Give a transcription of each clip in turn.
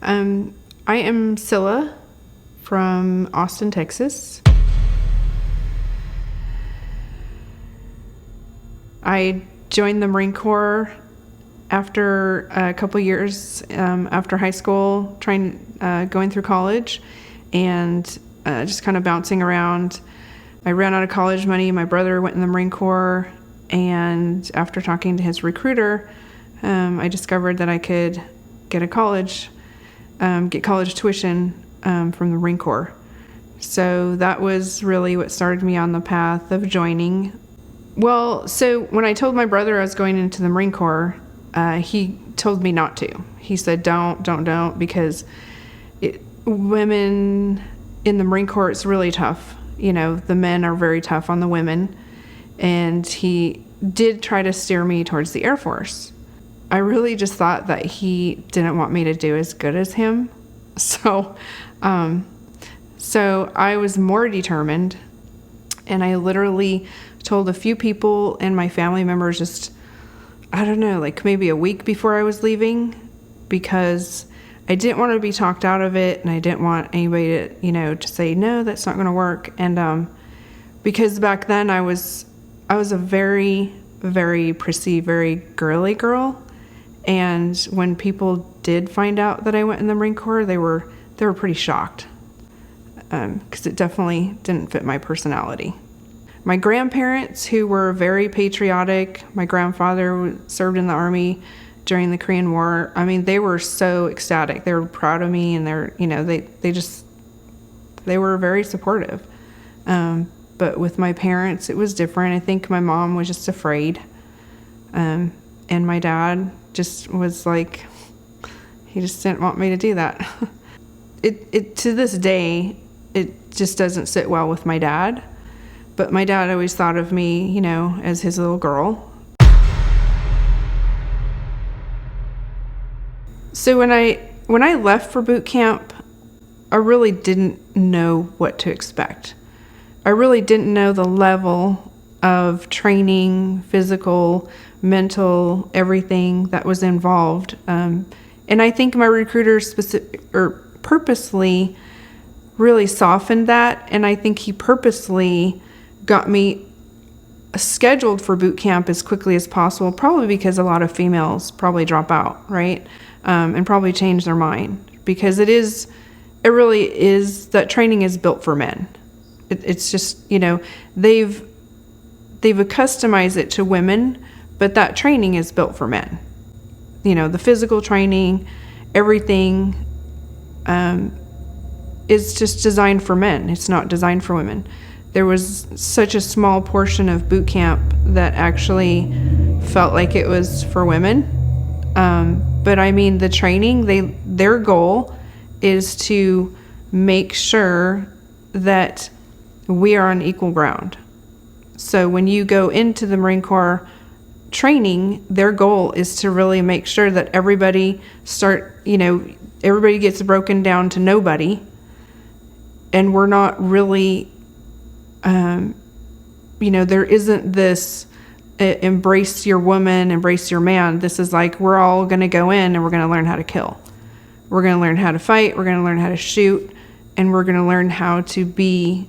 I am Cyla from Austin, Texas. I joined the Marine Corps after a couple years after high school, going through college, and just kind of bouncing around. I ran out of college money. My brother went in the Marine Corps, and after talking to his recruiter, I discovered that I could get college tuition from the Marine Corps. So that was really what started me on the path of joining. Well, so when I told my brother I was going into the Marine Corps, he told me not to. He said, don't, because women in the Marine Corps, it's really tough. You know, the men are very tough on the women. And he did try to steer me towards the Air Force. I really just thought that he didn't want me to do as good as him. So I was more determined, and I literally told a few people and my family members just, I don't know, like maybe a week before I was leaving, because I didn't want to be talked out of it, and I didn't want anybody to, to say, no, that's not going to work. And because back then I was a very, very prissy, very girly girl. And when people did find out that I went in the Marine Corps, they were pretty shocked, because it definitely didn't fit my personality. My grandparents, who were very patriotic, my grandfather served in the Army during the Korean War. I mean, they were so ecstatic. They were proud of me, and they were very supportive. But with my parents, it was different. I think my mom was just afraid, and my dad just was like, he just didn't want me to do that. It to this day, it just doesn't sit well with my dad. But my dad always thought of me, as his little girl. So when I left for boot camp, I really didn't know what to expect. I really didn't know the level of training, physical, mental, everything that was involved. And I think my recruiter purposely really softened that. And I think he purposely got me scheduled for boot camp as quickly as possible, probably because a lot of females probably drop out, right? And probably change their mind, because it really is, that training is built for men. It's just, they've customized it to women, but that training is built for men. The physical training, everything is just designed for men. It's not designed for women. There was such a small portion of boot camp that actually felt like it was for women. But I mean, the training, their goal is to make sure that we are on equal ground. So when you go into the Marine Corps training, their goal is to really make sure that everybody gets broken down to nobody, and we're not really, there isn't this embrace your woman, embrace your man. This is like, we're all going to go in and we're going to learn how to kill. We're going to learn how to fight. We're going to learn how to shoot, and we're going to learn how to be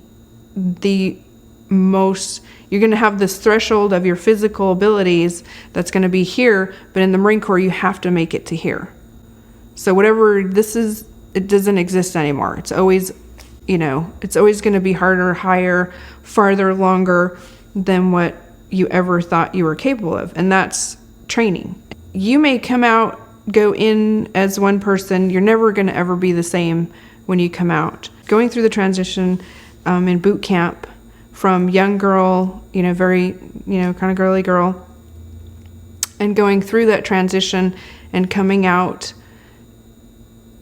you're going to have this threshold of your physical abilities that's going to be here, but in the Marine Corps, you have to make it to here. So whatever this is, it doesn't exist anymore. It's always, it's always going to be harder, higher, farther, longer than what you ever thought you were capable of. And that's training. You may go in as one person. You're never going to ever be the same when you come out. Going through the transition in boot camp, from young girl, very, kind of girly girl, and going through that transition and coming out,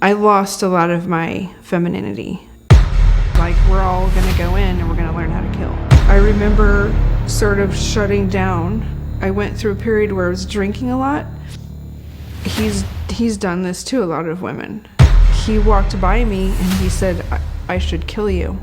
I lost a lot of my femininity. Like, we're all going to go in and we're going to learn how to kill. I remember sort of shutting down. I went through a period where I was drinking a lot. He's done this to a lot of women. He walked by me and he said, I should kill you.